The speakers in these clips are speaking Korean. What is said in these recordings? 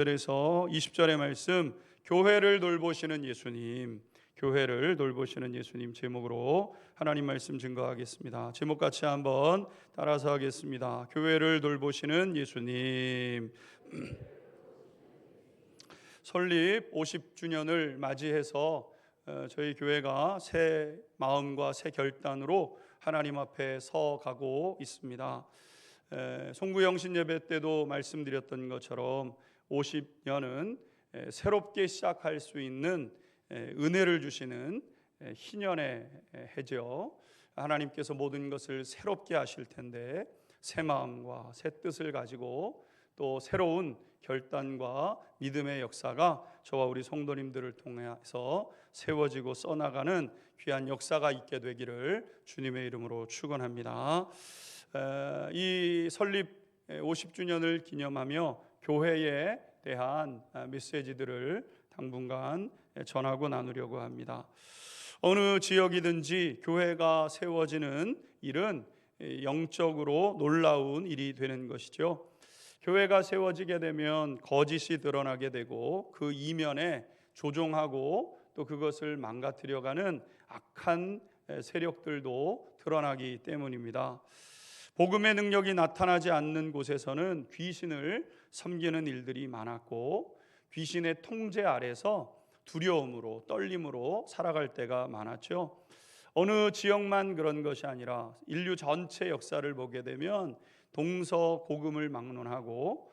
그래서 20절의 말씀, 교회를 돌보시는 예수님, 교회를 돌보시는 예수님 제목으로 하나님 말씀 증거하겠습니다. 제목 같이 한번 따라서 하겠습니다. 교회를 돌보시는 예수님. 설립 50주년을 맞이해서 저희 교회가 새 마음과 새 결단으로 하나님 앞에 서가고 있습니다. 송구영신 예배 때도 말씀드렸던 것처럼 50년은 새롭게 시작할 수 있는 은혜를 주시는 희년의 해죠. 하나님께서 모든 것을 새롭게 하실 텐데 새 마음과 새 뜻을 가지고 또 새로운 결단과 믿음의 역사가 저와 우리 성도님들을 통해서 세워지고 써나가는 귀한 역사가 있게 되기를 주님의 이름으로 축원합니다. 이 설립 50주년을 기념하며 교회에 대한 메시지들을 당분간 전하고 나누려고 합니다. 어느 지역이든지 교회가 세워지는 일은 영적으로 놀라운 일이 되는 것이죠. 교회가 세워지게 되면 거짓이 드러나게 되고 그 이면에 조종하고 또 그것을 망가뜨려가는 악한 세력들도 드러나기 때문입니다. 복음의 능력이 나타나지 않는 곳에서는 귀신을 섬기는 일들이 많았고 귀신의 통제 아래서 두려움으로 떨림으로 살아갈 때가 많았죠. 어느 지역만 그런 것이 아니라 인류 전체 역사를 보게 되면 동서고금을 막론하고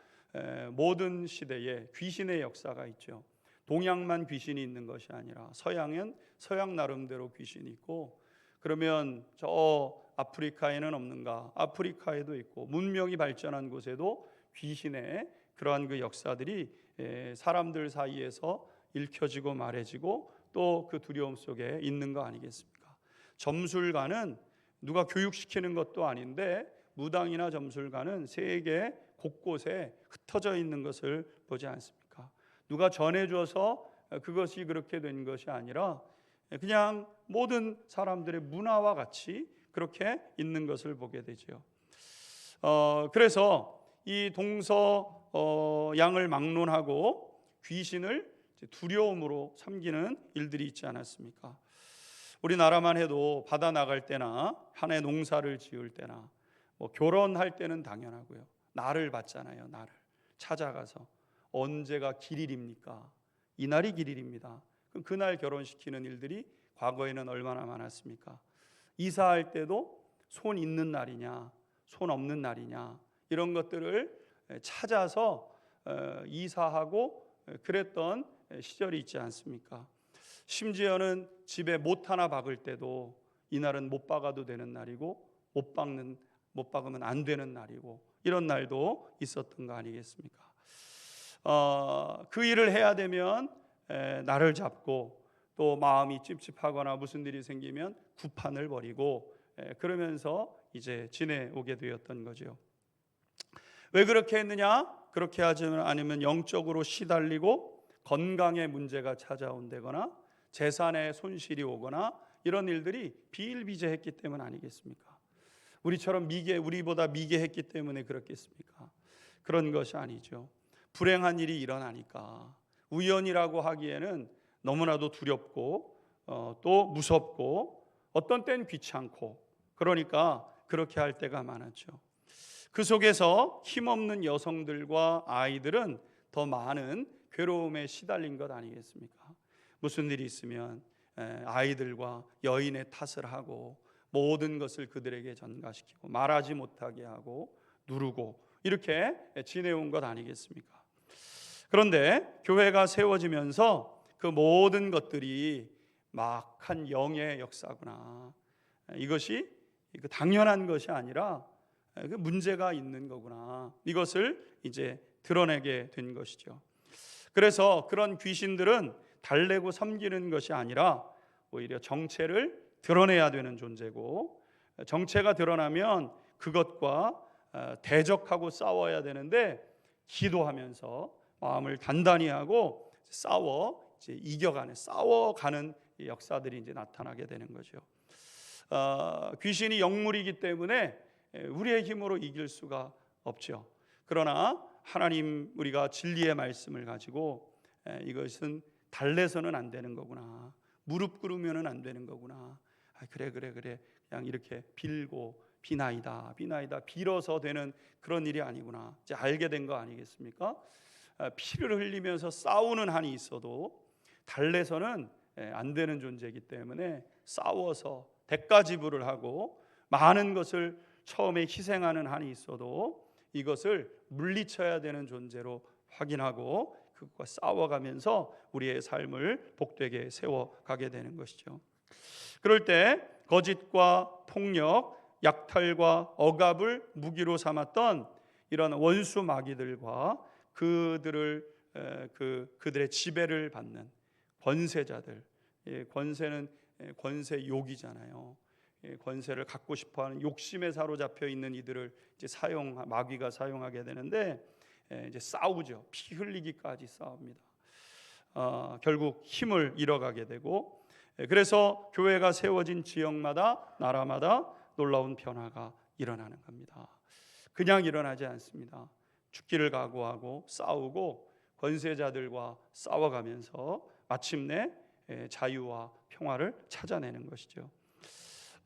모든 시대에 귀신의 역사가 있죠. 동양만 귀신이 있는 것이 아니라 서양은 서양 나름대로 귀신이 있고, 그러면 저 아프리카에는 없는가? 아프리카에도 있고 문명이 발전한 곳에도 귀신의 그러한 그 역사들이 사람들 사이에서 읽혀지고 말해지고 또 그 두려움 속에 있는 거 아니겠습니까? 점술가는 누가 교육시키는 것도 아닌데 무당이나 점술가는 세계 곳곳에 흩어져 있는 것을 보지 않습니까? 누가 전해줘서 그것이 그렇게 된 것이 아니라 그냥 모든 사람들의 문화와 같이 그렇게 있는 것을 보게 되죠. 그래서 이 동서양을 막론하고 귀신을 두려움으로 섬기는 일들이 있지 않았습니까? 우리나라만 해도 바다 나갈 때나 한 해 농사를 지을 때나 결혼할 때는 당연하고요. 날을 받잖아요. 날을 찾아가서 언제가 길일입니까? 이날이 길일입니다. 그럼 그날 결혼시키는 일들이 과거에는 얼마나 많았습니까? 이사할 때도 손 있는 날이냐 손 없는 날이냐 이런 것들을 찾아서 이사하고 그랬던 시절이 있지 않습니까? 심지어는 집에 못 하나 박을 때도 이날은 못 박아도 되는 날이고 못 박으면 안 되는 날이고 이런 날도 있었던 거 아니겠습니까? 그 일을 해야 되면 날을 잡고 또 마음이 찝찝하거나 무슨 일이 생기면 구판을 벌이고 그러면서 이제 지내오게 되었던 거죠. 왜 그렇게 했느냐? 그렇게 하지 않으면 영적으로 시달리고 건강에 문제가 찾아온다거나 재산에 손실이 오거나 이런 일들이 비일비재했기 때문 아니겠습니까? 우리보다 미개했기 때문에 그렇겠습니까? 그런 것이 아니죠. 불행한 일이 일어나니까 우연이라고 하기에는 너무나도 두렵고 또 무섭고 어떤 때는 귀찮고 그러니까 그렇게 할 때가 많았죠. 그 속에서 힘없는 여성들과 아이들은 더 많은 괴로움에 시달린 것 아니겠습니까? 무슨 일이 있으면 아이들과 여인의 탓을 하고 모든 것을 그들에게 전가시키고 말하지 못하게 하고 누르고 이렇게 지내온 것 아니겠습니까? 그런데 교회가 세워지면서 그 모든 것들이 막한 영의 역사구나, 이것이 당연한 것이 아니라 문제가 있는 거구나, 이것을 이제 드러내게 된 것이죠. 그래서 그런 귀신들은 달래고 섬기는 것이 아니라 오히려 정체를 드러내야 되는 존재고, 정체가 드러나면 그것과 대적하고 싸워야 되는데 기도하면서 마음을 단단히 하고 싸워가는 역사들이 이제 나타나게 되는 거죠. 귀신이 영물이기 때문에 우리의 힘으로 이길 수가 없죠. 그러나 하나님 우리가 진리의 말씀을 가지고 이것은 달래서는 안 되는 거구나, 무릎 꿇으면은 안 되는 거구나, 그래 그냥 이렇게 빌고 비나이다 빌어서 되는 그런 일이 아니구나, 이제 알게 된 거 아니겠습니까? 피를 흘리면서 싸우는 한이 있어도 달래서는 안 되는 존재이기 때문에 싸워서 대가 지불을 하고 많은 것을 처음에 희생하는 한이 있어도 이것을 물리쳐야 되는 존재로 확인하고 그것과 싸워가면서 우리의 삶을 복되게 세워가게 되는 것이죠. 그럴 때 거짓과 폭력, 약탈과 억압을 무기로 삼았던 이런 원수 마귀들과 그들의 지배를 받는 권세자들, 권세는 권세욕이잖아요. 권세를 갖고 싶어하는 욕심에 사로잡혀 있는 이들을 이제 마귀가 사용하게 되는데 이제 싸우죠. 피 흘리기까지 싸웁니다. 결국 힘을 잃어가게 되고, 그래서 교회가 세워진 지역마다 나라마다 놀라운 변화가 일어나는 겁니다. 그냥 일어나지 않습니다. 죽기를 각오하고 싸우고 권세자들과 싸워가면서 마침내 자유와 평화를 찾아내는 것이죠.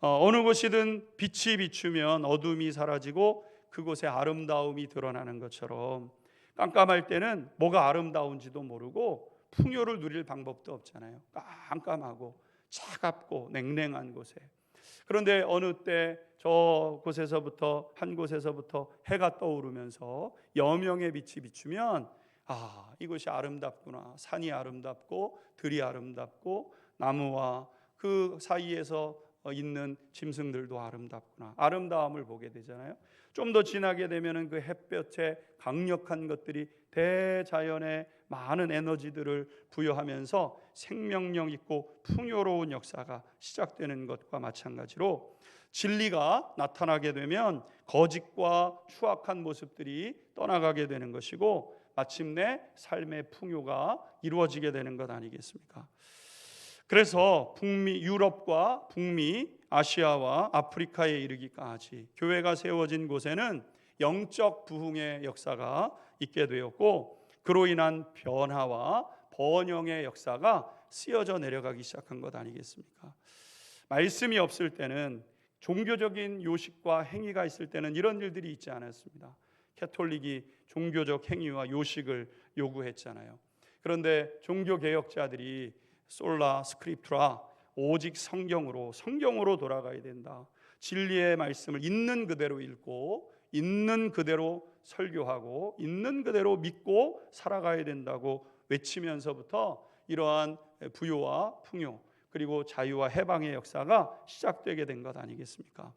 어느 곳이든 빛이 비추면 어둠이 사라지고 그곳에 아름다움이 드러나는 것처럼 깜깜할 때는 뭐가 아름다운지도 모르고 풍요를 누릴 방법도 없잖아요. 깜깜하고 차갑고 냉랭한 곳에. 그런데 어느 때 저곳에서부터 한 곳에서부터 해가 떠오르면서 여명의 빛이 비추면 이곳이 아름답구나. 산이 아름답고 들이 아름답고 나무와 그 사이에서 있는 짐승들도 아름답구나. 아름다움을 보게 되잖아요. 좀 더 지나게 되면은 그 햇볕의 강력한 것들이 대자연의 많은 에너지들을 부여하면서 생명력 있고 풍요로운 역사가 시작되는 것과 마찬가지로 진리가 나타나게 되면 거짓과 추악한 모습들이 떠나가게 되는 것이고 마침내 삶의 풍요가 이루어지게 되는 것 아니겠습니까? 그래서 유럽과 북미, 아시아와 아프리카에 이르기까지 교회가 세워진 곳에는 영적 부흥의 역사가 있게 되었고 그로 인한 변화와 번영의 역사가 쓰여져 내려가기 시작한 것 아니겠습니까? 말씀이 없을 때는, 종교적인 요식과 행위가 있을 때는 이런 일들이 있지 않았습니다. 캐톨릭이 종교적 행위와 요식을 요구했잖아요. 그런데 종교개혁자들이 솔라 스크립투라, 오직 성경으로 돌아가야 된다. 진리의 말씀을 있는 그대로 읽고 있는 그대로 설교하고 있는 그대로 믿고 살아가야 된다고 외치면서부터 이러한 부요와 풍요 그리고 자유와 해방의 역사가 시작되게 된 것 아니겠습니까?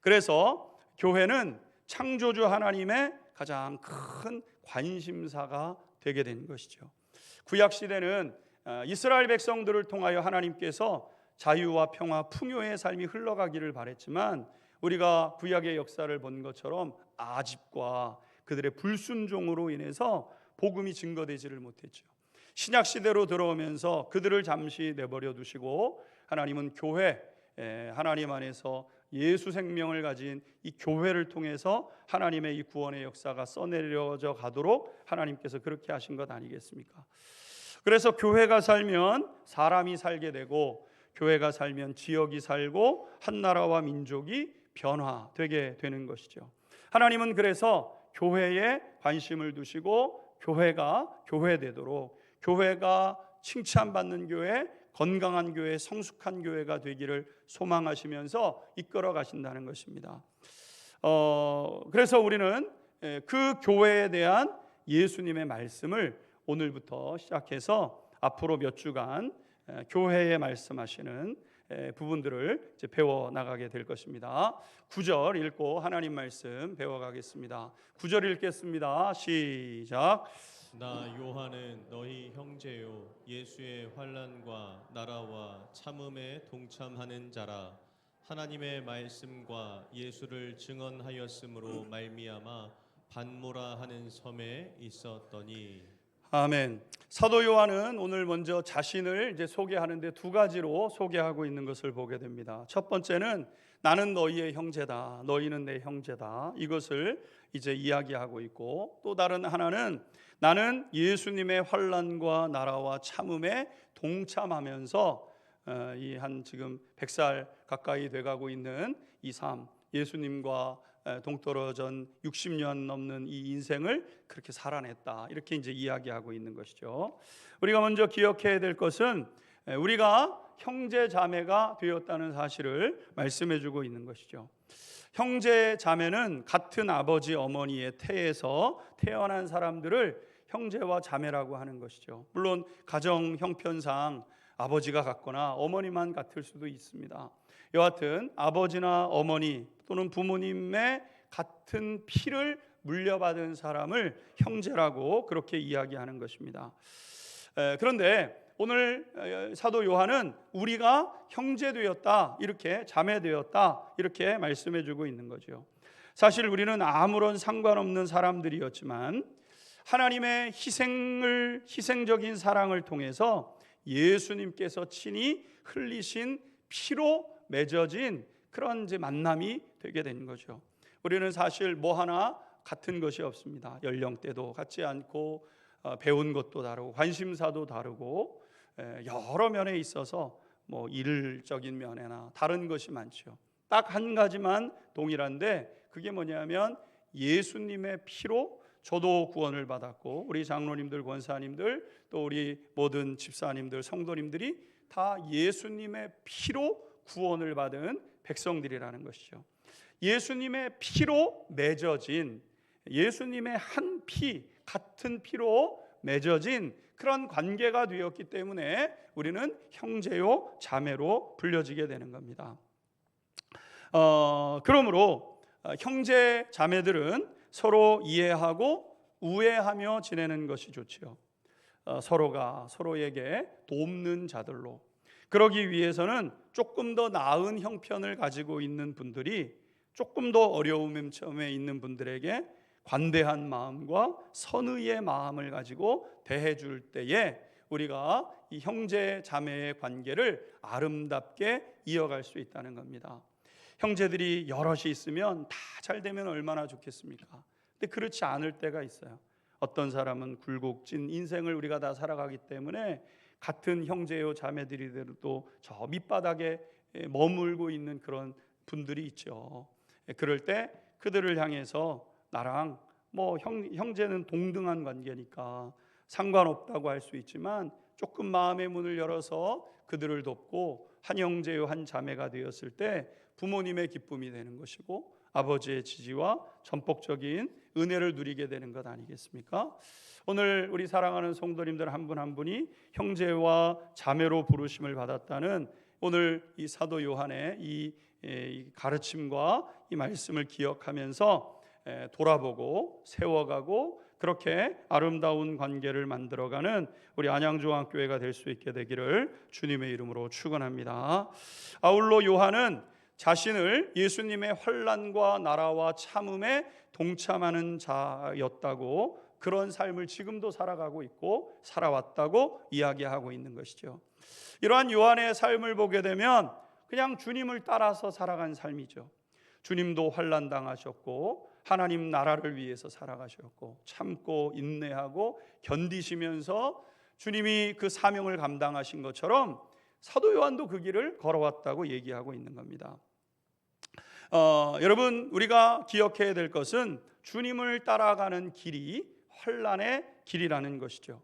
그래서 교회는 창조주 하나님의 가장 큰 관심사가 되게 된 것이죠. 구약 시대는 이스라엘 백성들을 통하여 하나님께서 자유와 평화, 풍요의 삶이 흘러가기를 바랬지만 우리가 구약의 역사를 본 것처럼 아집과 그들의 불순종으로 인해서 복음이 증거되지를 못했죠. 신약 시대로 들어오면서 그들을 잠시 내버려 두시고 하나님은 교회, 하나님 안에서 예수 생명을 가진 이 교회를 통해서 하나님의 이 구원의 역사가 써내려져 가도록 하나님께서 그렇게 하신 것 아니겠습니까? 그래서 교회가 살면 사람이 살게 되고 교회가 살면 지역이 살고 한 나라와 민족이 변화되게 되는 것이죠. 하나님은 그래서 교회에 관심을 두시고 교회가 교회되도록, 교회가 칭찬받는 교회, 건강한 교회, 성숙한 교회가 되기를 소망하시면서 이끌어 가신다는 것입니다. 그래서 우리는 그 교회에 대한 예수님의 말씀을 오늘부터 시작해서 앞으로 몇 주간 교회에 말씀하시는 부분들을 이제 배워 나가게 될 것입니다. 9절 읽고 하나님 말씀 배워가겠습니다. 9절 읽겠습니다. 시작. 나 요한은 너희 형제요 예수의 환난과 나라와 참음에 동참하는 자라. 하나님의 말씀과 예수를 증언하였으므로 말미암아 반모라 하는 섬에 있었더니. 아멘. 사도 요한은 오늘 먼저 자신을 이제 소개하는데 두 가지로 소개하고 있는 것을 보게 됩니다. 첫 번째는 나는 너희의 형제다, 너희는 내 형제다, 이것을 이제 이야기하고 있고, 또 다른 하나는 나는 예수님의 환난과 나라와 참음에 동참하면서 이 한 지금 100살 가까이 돼가고 있는 이 삶, 예수님과 동떨어진 60년 넘는 이 인생을 그렇게 살아냈다, 이렇게 이제 이야기하고 있는 것이죠. 우리가 먼저 기억해야 될 것은 우리가 형제 자매가 되었다는 사실을 말씀해 주고 있는 것이죠. 형제 자매는 같은 아버지 어머니의 태에서 태어난 사람들을 형제와 자매라고 하는 것이죠. 물론 가정 형편상 아버지가 같거나 어머니만 같을 수도 있습니다. 여하튼 아버지나 어머니 또는 부모님의 같은 피를 물려받은 사람을 형제라고 그렇게 이야기하는 것입니다. 그런데 오늘 사도 요한은 우리가 형제 되었다, 이렇게 자매 되었다, 이렇게 말씀해 주고 있는 거죠. 사실 우리는 아무런 상관없는 사람들이었지만 하나님의 희생적인 사랑을 통해서 예수님께서 친히 흘리신 피로 맺어진 그런 이제 만남이 되게 된 거죠. 우리는 사실 뭐 하나 같은 것이 없습니다. 연령대도 같지 않고 배운 것도 다르고 관심사도 다르고 여러 면에 있어서 뭐 일적인 면에나 다른 것이 많죠. 딱 한 가지만 동일한데 그게 뭐냐면 예수님의 피로 저도 구원을 받았고 우리 장로님들, 권사님들, 또 우리 모든 집사님들, 성도님들이 다 예수님의 피로 구원을 받은 백성들이라는 것이죠. 예수님의 피로 맺어진, 예수님의 한 피, 같은 피로 맺어진 그런 관계가 되었기 때문에 우리는 형제요 자매로 불려지게 되는 겁니다. 그러므로 형제 자매들은 서로 이해하고 우애하며 지내는 것이 좋지요. 서로가 서로에게 돕는 자들로. 그러기 위해서는 조금 더 나은 형편을 가지고 있는 분들이 조금 더 어려움에 있는 분들에게 관대한 마음과 선의의 마음을 가지고 대해 줄 때에 우리가 이 형제 자매의 관계를 아름답게 이어갈 수 있다는 겁니다. 형제들이 여럿이 있으면 다 잘 되면 얼마나 좋겠습니까? 근데 그렇지 않을 때가 있어요. 어떤 사람은 굴곡진 인생을 우리가 다 살아가기 때문에 같은 형제요 자매들이더라도 저 밑바닥에 머물고 있는 그런 분들이 있죠. 그럴 때 그들을 향해서 나랑 뭐 형제는 동등한 관계니까 상관없다고 할 수 있지만 조금 마음의 문을 열어서 그들을 돕고 한 형제요 한 자매가 되었을 때 부모님의 기쁨이 되는 것이고 아버지의 지지와 전폭적인 은혜를 누리게 되는 것 아니겠습니까? 오늘 우리 사랑하는 성도님들 한 분 한 분이 형제와 자매로 부르심을 받았다는 오늘 이 사도 요한의 이 가르침과 이 말씀을 기억하면서 돌아보고 세워가고 그렇게 아름다운 관계를 만들어가는 우리 안양중앙교회가 될 수 있게 되기를 주님의 이름으로 축원합니다. 아울러 요한은 자신을 예수님의 환난과 나라와 참음에 동참하는 자였다고, 그런 삶을 지금도 살아가고 있고 살아왔다고 이야기하고 있는 것이죠. 이러한 요한의 삶을 보게 되면 그냥 주님을 따라서 살아간 삶이죠. 주님도 환난 당하셨고 하나님 나라를 위해서 살아가셨고 참고 인내하고 견디시면서 주님이 그 사명을 감당하신 것처럼 사도 요한도 그 길을 걸어왔다고 얘기하고 있는 겁니다. 여러분, 우리가 기억해야 될 것은 주님을 따라가는 길이 환난의 길이라는 것이죠.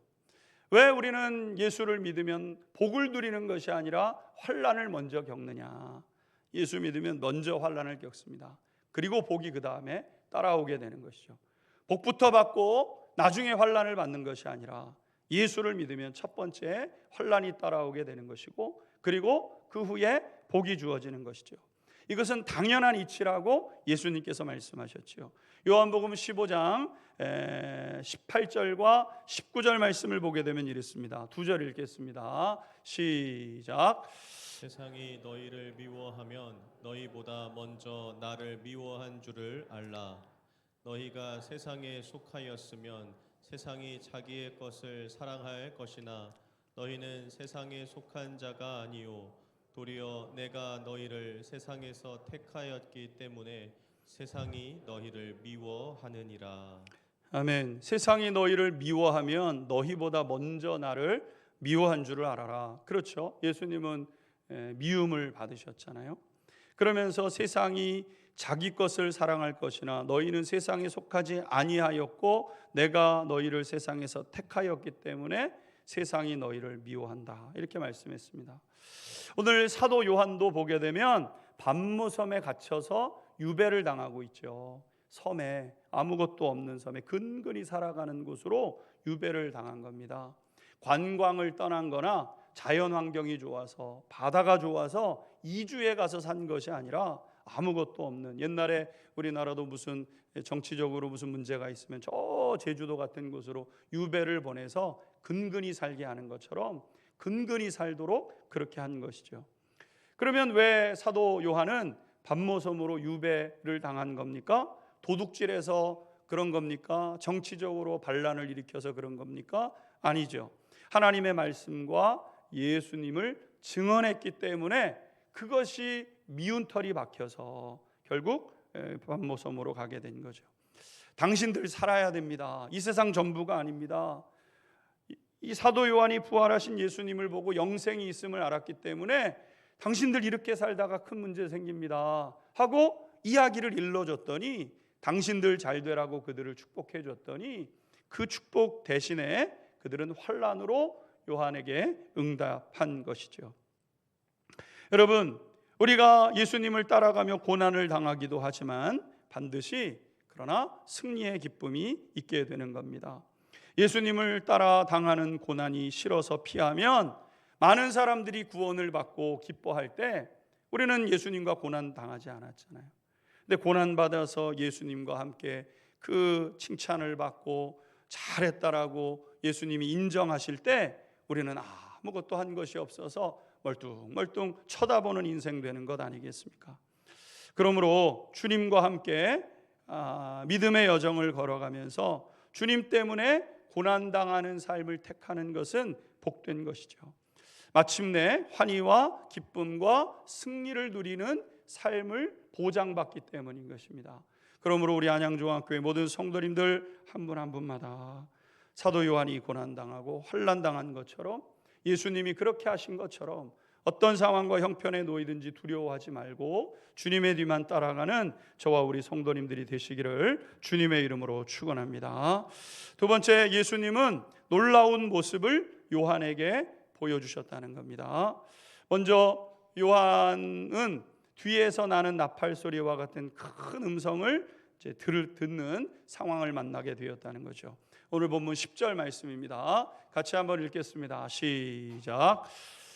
왜 우리는 예수를 믿으면 복을 누리는 것이 아니라 환난을 먼저 겪느냐? 예수 믿으면 먼저 환난을 겪습니다. 그리고 복이 그 다음에 따라오게 되는 것이죠. 복부터 받고 나중에 환난을 받는 것이 아니라 예수를 믿으면 첫 번째 환난이 따라오게 되는 것이고 그리고 그 후에 복이 주어지는 것이죠. 이것은 당연한 이치라고 예수님께서 말씀하셨죠. 요한복음 15장 18절과 19절 말씀을 보게 되면 이렇습니다. 두 절 읽겠습니다. 시작. 세상이 너희를 미워하면 너희보다 먼저 나를 미워한 줄을 알라. 너희가 세상에 속하였으면 세상이 자기의 것을 사랑할 것이나 너희는 세상에 속한 자가 아니요 도리어 내가 너희를 세상에서 택하였기 때문에 세상이 너희를 미워하느니라. 아멘. 세상이 너희를 미워하면 너희보다 먼저 나를 미워한 줄을 알아라. 그렇죠. 예수님은 미움을 받으셨잖아요. 그러면서 세상이 자기 것을 사랑할 것이나 너희는 세상에 속하지 아니하였고 내가 너희를 세상에서 택하였기 때문에 세상이 너희를 미워한다. 이렇게 말씀했습니다. 오늘 사도 요한도 보게 되면 밤모섬에 갇혀서 유배를 당하고 있죠. 섬에, 아무것도 없는 섬에 근근히 살아가는 곳으로 유배를 당한 겁니다. 관광을 떠난 거나 자연 환경이 좋아서, 바다가 좋아서 이주에 가서 산 것이 아니라 아무것도 없는, 옛날에 우리나라도 무슨 정치적으로 무슨 문제가 있으면 저 제주도 같은 곳으로 유배를 보내서 근근히 살게 하는 것처럼 근근히 살도록 그렇게 한 것이죠. 그러면 왜 사도 요한은 밤모섬으로 유배를 당한 겁니까? 도둑질해서 그런 겁니까? 정치적으로 반란을 일으켜서 그런 겁니까? 아니죠. 하나님의 말씀과 예수님을 증언했기 때문에 그것이 미운 털이 박혀서 결국 밤모섬으로 가게 된 거죠. 당신들 살아야 됩니다. 이 세상 전부가 아닙니다. 이 사도 요한이 부활하신 예수님을 보고 영생이 있음을 알았기 때문에 당신들 이렇게 살다가 큰 문제 생깁니다 하고 이야기를 일러줬더니, 당신들 잘 되라고 그들을 축복해 줬더니 그 축복 대신에 그들은 환난으로 요한에게 응답한 것이죠. 여러분, 우리가 예수님을 따라가며 고난을 당하기도 하지만 반드시 그러나 승리의 기쁨이 있게 되는 겁니다. 예수님을 따라 당하는 고난이 싫어서 피하면 많은 사람들이 구원을 받고 기뻐할 때 우리는 예수님과 고난 당하지 않았잖아요. 근데 고난 받아서 예수님과 함께 그 칭찬을 받고 잘했다라고 예수님이 인정하실 때 우리는 아무것도 한 것이 없어서 멀뚱멀뚱 쳐다보는 인생 되는 것 아니겠습니까? 그러므로 주님과 함께 믿음의 여정을 걸어가면서 주님 때문에 고난당하는 삶을 택하는 것은 복된 것이죠. 마침내 환희와 기쁨과 승리를 누리는 삶을 보장받기 때문인 것입니다. 그러므로 우리 안양중앙교회 모든 성도님들 한 분 한 분마다 사도 요한이 고난당하고 환난당한 것처럼, 예수님이 그렇게 하신 것처럼 어떤 상황과 형편에 놓이든지 두려워하지 말고 주님의 뒤만 따라가는 저와 우리 성도님들이 되시기를 주님의 이름으로 축원합니다. 두 번째, 예수님은 놀라운 모습을 요한에게 보여주셨다는 겁니다. 먼저 요한은 뒤에서 나는 나팔 소리와 같은 큰 음성을 듣는 상황을 만나게 되었다는 거죠. 오늘 본문 10절 말씀입니다. 같이 한번 읽겠습니다. 시작.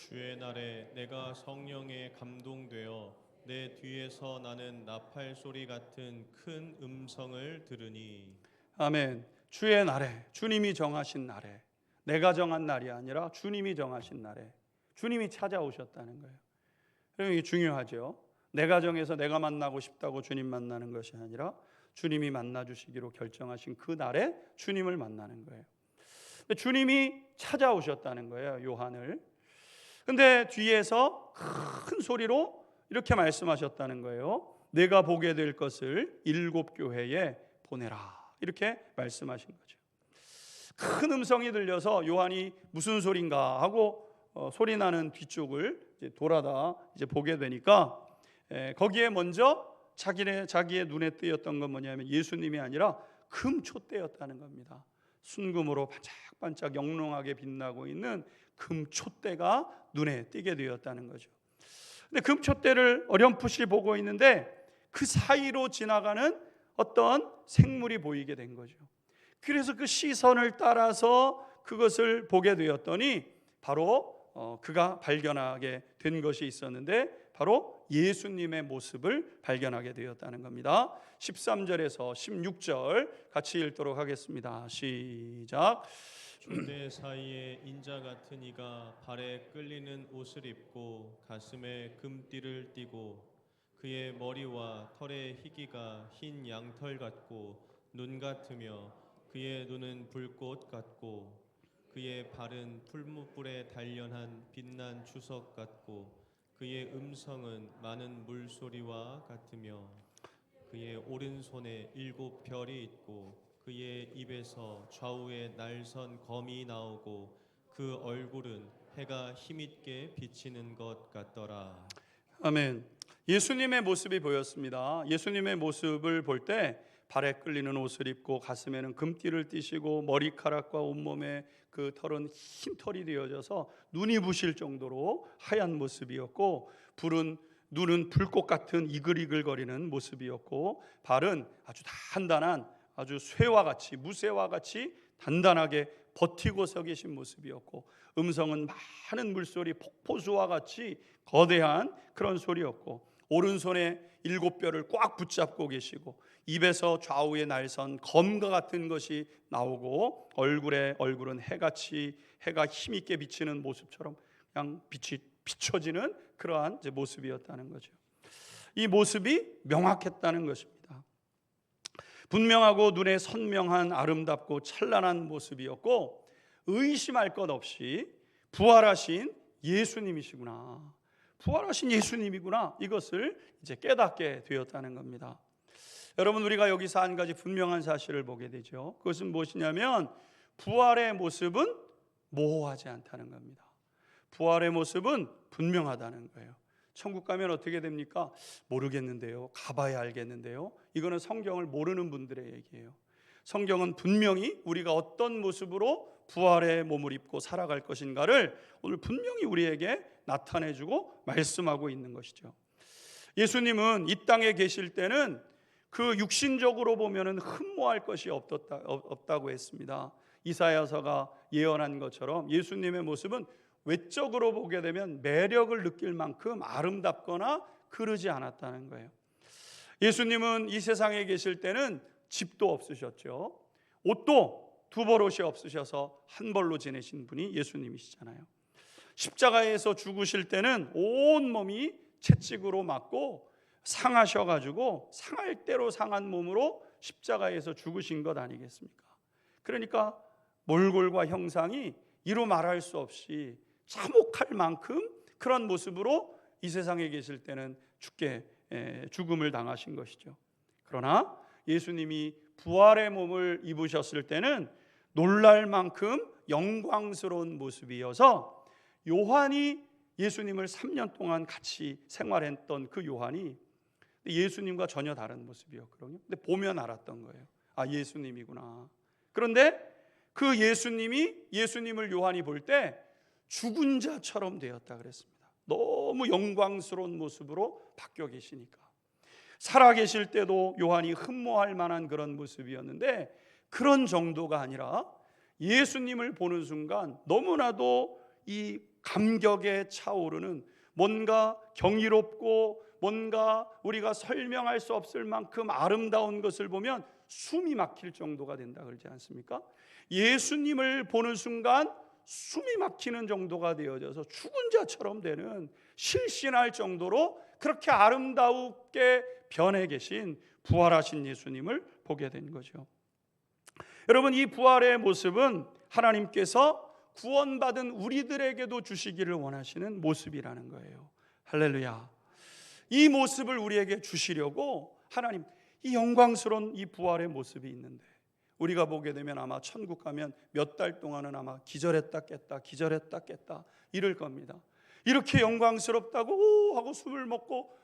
주의 날에 내가 성령에 감동되어 내 뒤에서 나는 나팔 소리 같은 큰 음성을 들으니. 아멘. 주의 날에, 주님이 정하신 날에, 내가 정한 날이 아니라 주님이 정하신 날에 주님이 찾아오셨다는 거예요. 그럼 이게 중요하죠. 내가 정해서 내가 만나고 싶다고 주님 만나는 것이 아니라 주님이 만나 주시기로 결정하신 그 날에 주님을 만나는 거예요. 주님이 찾아오셨다는 거예요, 요한을. 근데 뒤에서 큰 소리로 이렇게 말씀하셨다는 거예요. 내가 보게 될 것을 7 교회에 보내라. 이렇게 말씀하신 거죠. 큰 음성이 들려서 요한이 무슨 소린가 하고 소리 나는 뒤쪽을 돌아다 보게 되니까 거기에 먼저 자기의 눈에 띄었던 건 뭐냐면 예수님이 아니라 금촛대였다는 겁니다. 순금으로 반짝반짝 영롱하게 빛나고 있는 금촛대가 눈에 띄게 되었다는 거죠. 근데 금촛대를 어렴풋이 보고 있는데 그 사이로 지나가는 어떤 생물이 보이게 된 거죠. 그래서 그 시선을 따라서 그것을 보게 되었더니 바로 그가 발견하게 된 것이 있었는데 바로 예수님의 모습을 발견하게 되었다는 겁니다. 13절에서 16절 같이 읽도록 하겠습니다. 시작. 촛대 사이에 인자 같은 이가 발에 끌리는 옷을 입고 가슴에 금띠를 띠고 그의 머리와 털의 희기가 흰 양털 같고 눈 같으며 그의 눈은 불꽃 같고 그의 발은 풀무불에 단련한 빛난 주석 같고 그의 음성은 많은 물소리와 같으며 그의 오른손에 7별이 있고 그의 입에서 좌우에 날선 검이 나오고 그 얼굴은 해가 힘있게 비치는 것 같더라. 아멘. 예수님의 모습이 보였습니다. 예수님의 모습을 볼 때 발에 끌리는 옷을 입고 가슴에는 금띠를 띠시고 머리카락과 온몸에 그 털은 흰 털이 되어져서 눈이 부실 정도로 하얀 모습이었고, 눈은 불꽃 같은 이글이글거리는 모습이었고, 발은 아주 단단한, 아주 쇠와 같이, 무쇠와 같이 단단하게 버티고 서 계신 모습이었고, 음성은 많은 물소리, 폭포수와 같이 거대한 그런 소리였고, 오른손에 7뼈를 꽉 붙잡고 계시고, 입에서 좌우에 날선 검과 같은 것이 나오고, 얼굴은 해가 힘있게 비치는 모습처럼 그냥 빛이 비춰지는 그러한 이제 모습이었다는 거죠. 이 모습이 명확했다는 것입니다. 분명하고 눈에 선명한 아름답고 찬란한 모습이었고, 의심할 것 없이 부활하신 예수님이시구나, 부활하신 예수님이구나, 이것을 이제 깨닫게 되었다는 겁니다. 여러분, 우리가 여기서 한 가지 분명한 사실을 보게 되죠. 그것은 무엇이냐면 부활의 모습은 모호하지 않다는 겁니다. 부활의 모습은 분명하다는 거예요. 천국 가면 어떻게 됩니까? 모르겠는데요. 가봐야 알겠는데요. 이거는 성경을 모르는 분들의 얘기예요. 성경은 분명히 우리가 어떤 모습으로 부활의 몸을 입고 살아갈 것인가를 오늘 분명히 우리에게 나타내주고 말씀하고 있는 것이죠. 예수님은 이 땅에 계실 때는 그 육신적으로 보면은 흠모할 것이 없다고 했습니다. 이사야서가 예언한 것처럼 예수님의 모습은 외적으로 보게 되면 매력을 느낄 만큼 아름답거나 그러지 않았다는 거예요. 예수님은 이 세상에 계실 때는 집도 없으셨죠. 옷도 두 벌옷이 없으셔서 한 벌로 지내신 분이 예수님이시잖아요. 십자가에서 죽으실 때는 온 몸이 채찍으로 맞고 상하셔가지고 상할 대로 상한 몸으로 십자가에서 죽으신 것 아니겠습니까? 그러니까 몰골과 형상이 이루 말할 수 없이 참혹할 만큼 그런 모습으로 이 세상에 계실 때는 죽음을 당하신 것이죠. 그러나 예수님이 부활의 몸을 입으셨을 때는 놀랄 만큼 영광스러운 모습이어서, 요한이 예수님을 3년 동안 같이 생활했던 그 요한이 예수님과 전혀 다른 모습이었거든요. 근데 보면 알았던 거예요. 아, 예수님이구나. 그런데 그 예수님을 요한이 볼 때 죽은 자처럼 되었다 그랬습니다. 너무 영광스러운 모습으로 바뀌어 계시니까. 살아 계실 때도 요한이 흠모할 만한 그런 모습이었는데, 그런 정도가 아니라 예수님을 보는 순간 너무나도 이 감격에 차오르는, 뭔가 경이롭고 뭔가 우리가 설명할 수 없을 만큼 아름다운 것을 보면 숨이 막힐 정도가 된다 그러지 않습니까? 예수님을 보는 순간 숨이 막히는 정도가 되어져서 죽은 자처럼 되는, 실신할 정도로 그렇게 아름답게 변해 계신 부활하신 예수님을 보게 된 거죠. 여러분, 이 부활의 모습은 하나님께서 구원받은 우리들에게도 주시기를 원하시는 모습이라는 거예요. 할렐루야. 이 모습을 우리에게 주시려고 하나님, 이 영광스러운 이 부활의 모습이 있는데, 우리가 보게 되면 아마 천국 가면 몇 달 동안은 아마 기절했다 깼다 이럴 겁니다. 이렇게 영광스럽다고 하고 숨을 먹고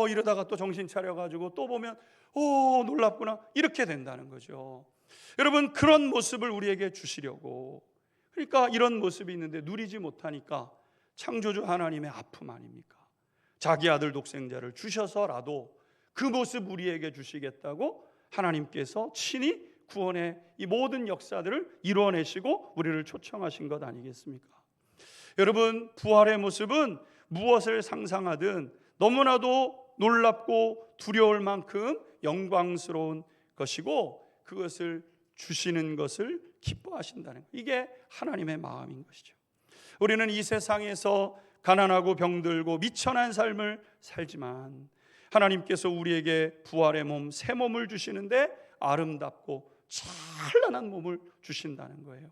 이러다가 또 정신 차려가지고 또 보면 놀랍구나, 이렇게 된다는 거죠. 여러분, 그런 모습을 우리에게 주시려고, 그러니까 이런 모습이 있는데 누리지 못하니까 창조주 하나님의 아픔 아닙니까? 자기 아들 독생자를 주셔서라도 그 모습 우리에게 주시겠다고 하나님께서 친히 구원의 이 모든 역사들을 이루어내시고 우리를 초청하신 것 아니겠습니까? 여러분, 부활의 모습은 무엇을 상상하든 너무나도 놀랍고 두려울 만큼 영광스러운 것이고, 그것을 주시는 것을 기뻐하신다는 것, 이게 하나님의 마음인 것이죠. 우리는 이 세상에서 가난하고 병들고 미천한 삶을 살지만 하나님께서 우리에게 부활의 몸, 새 몸을 주시는데 아름답고 찬란한 몸을 주신다는 거예요.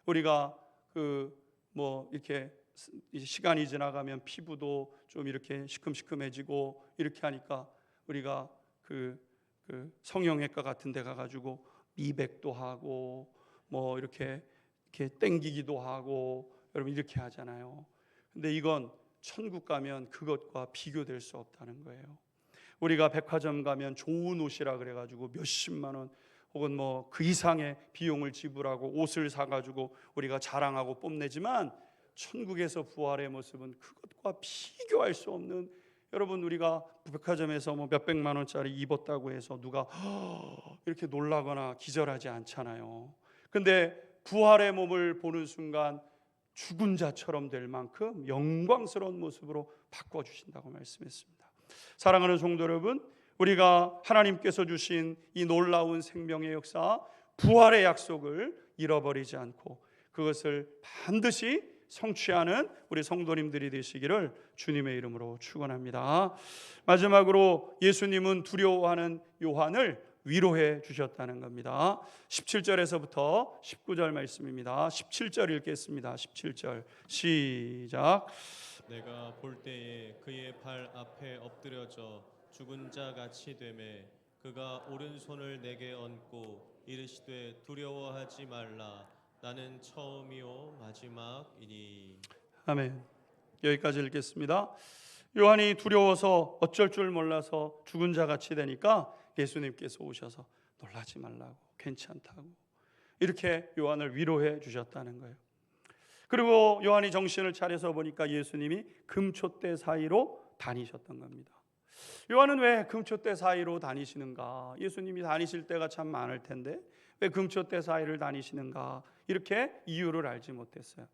우리가 이렇게 시간이 지나가면 피부도 좀 이렇게 시큼시큼해지고 이렇게 하니까 우리가 그 성형외과 같은 데 가가지고 미백도 하고 뭐 이렇게 땡기기도 하고 여러분 이렇게 하잖아요. 근데 이건 천국 가면 그것과 비교될 수 없다는 거예요. 우리가 백화점 가면 좋은 옷이라 그래가지고 몇십만 원 혹은 뭐 그 이상의 비용을 지불하고 옷을 사가지고 우리가 자랑하고 뽐내지만 천국에서 부활의 모습은 그것과 비교할 수 없는, 여러분 우리가 백화점에서 뭐 몇백만 원짜리 입었다고 해서 누가 이렇게 놀라거나 기절하지 않잖아요. 근데 부활의 몸을 보는 순간 죽은 자처럼 될 만큼 영광스러운 모습으로 바꿔주신다고 말씀했습니다. 사랑하는 성도 여러분, 우리가 하나님께서 주신 이 놀라운 생명의 역사, 부활의 약속을 잃어버리지 않고 그것을 반드시 성취하는 우리 성도님들이 되시기를 주님의 이름으로 축원합니다. 마지막으로 예수님은 두려워하는 요한을 위로해 주셨다는 겁니다. 17절에서부터 19절 말씀입니다. 17절 읽겠습니다. 17절 시작. 내가 볼 때에 그의 발 앞에 엎드려져 죽은 자 같이 되매 그가 오른손을 내게 얹고 이르시되 두려워하지 말라 나는 처음이요 마지막이니. 아멘. 여기까지 읽겠습니다. 요한이 두려워서 어쩔 줄 몰라서 죽은 자 같이 되니까 예수님께서 오셔서 놀라지 말라고, 괜찮다고 이렇게 요한을 위로해 주셨다는 거예요. 그리고 요한이 정신을 차려서 보니까 예수님이 금촛대 사이로 다니셨던 겁니다. 요한은 왜 금촛대 사이로 다니시는가? 예수님이 다니실 때가 참 많을 텐데 왜 금촛대 사이를 다니시는가? 이렇게 이유를 알지 못했어요.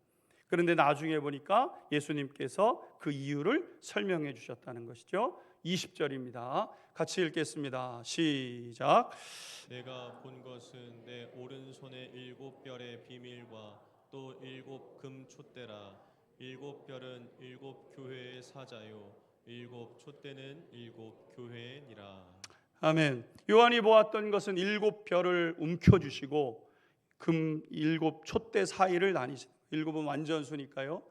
그런데 나중에 보니까 예수님께서 그 이유를 설명해 주셨다는 것이죠. 20절입니다. 같이 읽겠습니다. 시작. 내가 본 것은 내 오른손의 7별의 비밀과 또 7금 촛대라. 7별은 7교회의 사자요 7촛대는 7교회니라. 아멘. 요한이 보았던 것은 7별을 움켜주시고 금 7촛대 사이를 다니시는, 7은 완전수니까요.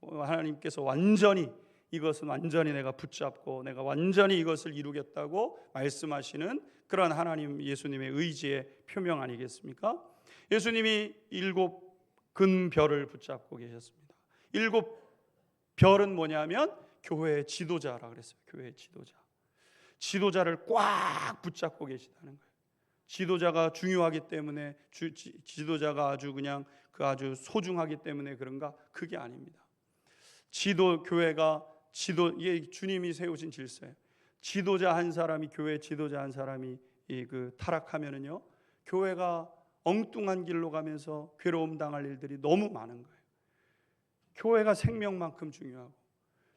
하나님께서 완전히 이것은 완전히 내가 붙잡고 내가 완전히 이것을 이루겠다고 말씀하시는 그런 하나님 예수님의 의지의 표명 아니겠습니까? 예수님이 7근별을 붙잡고 계셨습니다. 7별은 뭐냐면 교회의 지도자라 그랬어요. 교회의 지도자. 지도자를 꽉 붙잡고 계시다는 거예요. 지도자가 중요하기 때문에 지도자가 아주 소중하기 때문에 그런가? 그게 아닙니다. 교회가 이게 주님이 세우신 질서예요. 지도자 한 사람이, 교회 지도자 한 사람이 타락하면은요, 교회가 엉뚱한 길로 가면서 괴로움 당할 일들이 너무 많은 거예요. 교회가 생명만큼 중요하고,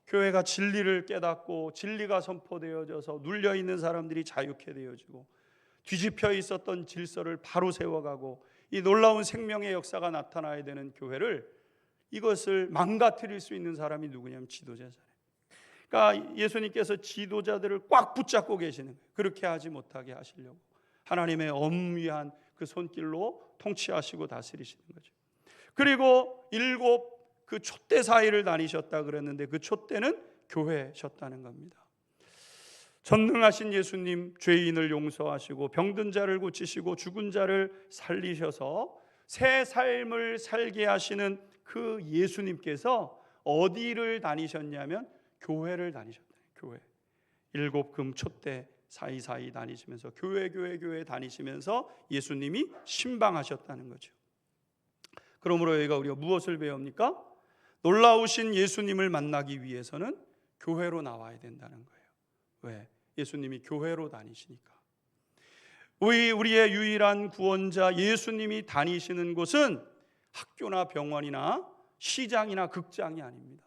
교회가 진리를 깨닫고 진리가 선포되어져서 눌려 있는 사람들이 자유케 되어지고, 뒤집혀 있었던 질서를 바로 세워가고 이 놀라운 생명의 역사가 나타나야 되는 교회를, 이것을 망가뜨릴 수 있는 사람이 누구냐면 지도자잖아요. 그러니까 예수님께서 지도자들을 꽉 붙잡고 계시는 거예요. 그렇게 하지 못하게 하시려고 하나님의 엄위한 그 손길로 통치하시고 다스리시는 거죠. 그리고 7 그 촛대 사이를 다니셨다 그랬는데 그 촛대는 교회셨다는 겁니다. 전능하신 예수님, 죄인을 용서하시고 병든 자를 고치시고 죽은 자를 살리셔서 새 삶을 살게 하시는 그 예수님께서 어디를 다니셨냐면 교회를 다니셨다. 교회. 7금 촛대 사이사이 다니시면서 교회 다니시면서 예수님이 신방하셨다는 거죠. 그러므로 우리가 무엇을 배웁니까? 놀라우신 예수님을 만나기 위해서는 교회로 나와야 된다는 거예요. 왜? 예수님이 교회로 다니시니까. 우리의 유일한 구원자 예수님이 다니시는 곳은 학교나 병원이나 시장이나 극장이 아닙니다.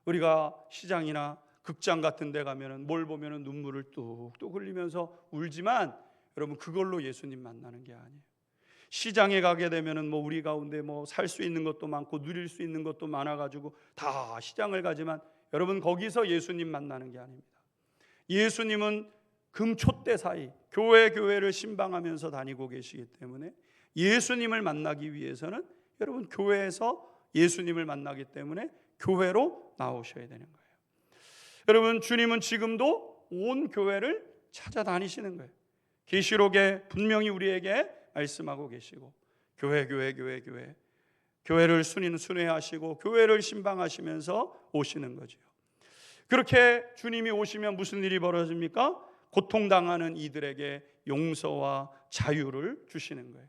우리가 시장이나 극장 같은 데 가면은 뭘 보면은 눈물을 뚝뚝 흘리면서 울지만 여러분, 그걸로 예수님 만나는 게 아니에요. 시장에 가게 되면은 우리 가운데 살 수 있는 것도 많고 누릴 수 있는 것도 많아 가지고 다 시장을 가지만 여러분, 거기서 예수님 만나는 게 아닙니다. 예수님은 금촛대 사이 교회를 신방하면서 다니고 계시기 때문에 예수님을 만나기 위해서는 여러분, 교회에서 예수님을 만나기 때문에 교회로 나오셔야 되는 거예요. 여러분, 주님은 지금도 온 교회를 찾아다니시는 거예요. 계시록에 분명히 우리에게 말씀하고 계시고, 교회를 순회하시고 교회를 신방하시면서 오시는 거죠. 그렇게 주님이 오시면 무슨 일이 벌어집니까? 고통당하는 이들에게 용서와 자유를 주시는 거예요.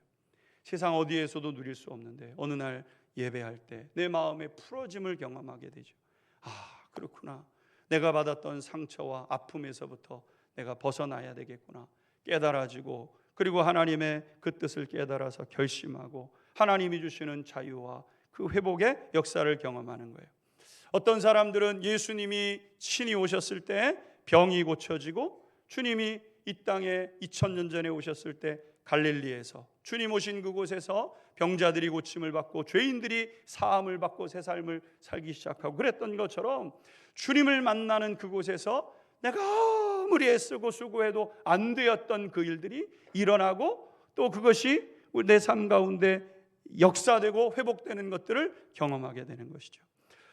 세상 어디에서도 누릴 수 없는데 어느 날 예배할 때 내 마음의 풀어짐을 경험하게 되죠. 그렇구나. 내가 받았던 상처와 아픔에서부터 내가 벗어나야 되겠구나 깨달아지고, 그리고 하나님의 그 뜻을 깨달아서 결심하고 하나님이 주시는 자유와 그 회복의 역사를 경험하는 거예요. 어떤 사람들은 예수님이 친히 오셨을 때 병이 고쳐지고, 주님이 이 땅에 2000년 전에 오셨을 때 갈릴리에서 주님 오신 그곳에서 병자들이 고침을 받고 죄인들이 사함을 받고 새 삶을 살기 시작하고 그랬던 것처럼, 주님을 만나는 그곳에서 내가 아무리 애쓰고 수고해도 안 되었던 그 일들이 일어나고, 또 그것이 내 삶 가운데 역사되고 회복되는 것들을 경험하게 되는 것이죠.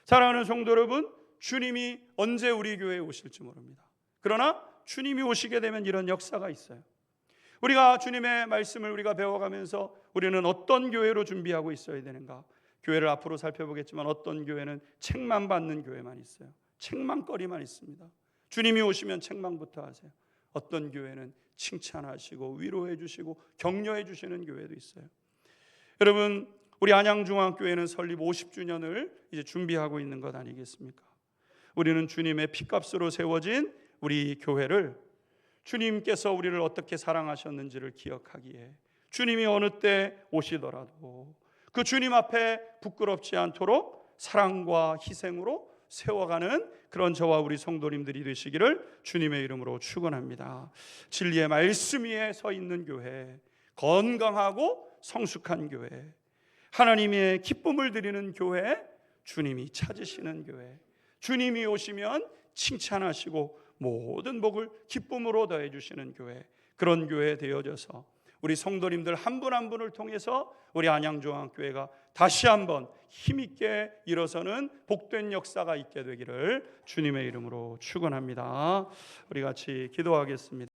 사랑하는 성도 여러분, 주님이 언제 우리 교회에 오실지 모릅니다. 그러나 주님이 오시게 되면 이런 역사가 있어요. 우리가 주님의 말씀을 우리가 배워가면서 우리는 어떤 교회로 준비하고 있어야 되는가? 교회를 앞으로 살펴보겠지만 어떤 교회는 책만 받는 교회만 있어요. 책망거리만 있습니다. 주님이 오시면 책망부터 하세요. 어떤 교회는 칭찬하시고 위로해 주시고 격려해 주시는 교회도 있어요. 여러분, 우리 안양중앙교회는 설립 50주년을 이제 준비하고 있는 것 아니겠습니까? 우리는 주님의 피값으로 세워진 우리 교회를, 주님께서 우리를 어떻게 사랑하셨는지를 기억하기에 주님이 어느 때 오시더라도 그 주님 앞에 부끄럽지 않도록 사랑과 희생으로 세워가는 그런 저와 우리 성도님들이 되시기를 주님의 이름으로 축원합니다. 진리의 말씀 위에 서 있는 교회, 건강하고 성숙한 교회, 하나님의 기쁨을 드리는 교회, 주님이 찾으시는 교회, 주님이 오시면 칭찬하시고 모든 복을 기쁨으로 더해 주시는 교회, 그런 교회 되어져서 우리 성도님들 한 분 한 분을 통해서 우리 안양중앙교회가 다시 한번 힘있게 일어서는 복된 역사가 있게 되기를 주님의 이름으로 축원합니다. 우리 같이 기도하겠습니다.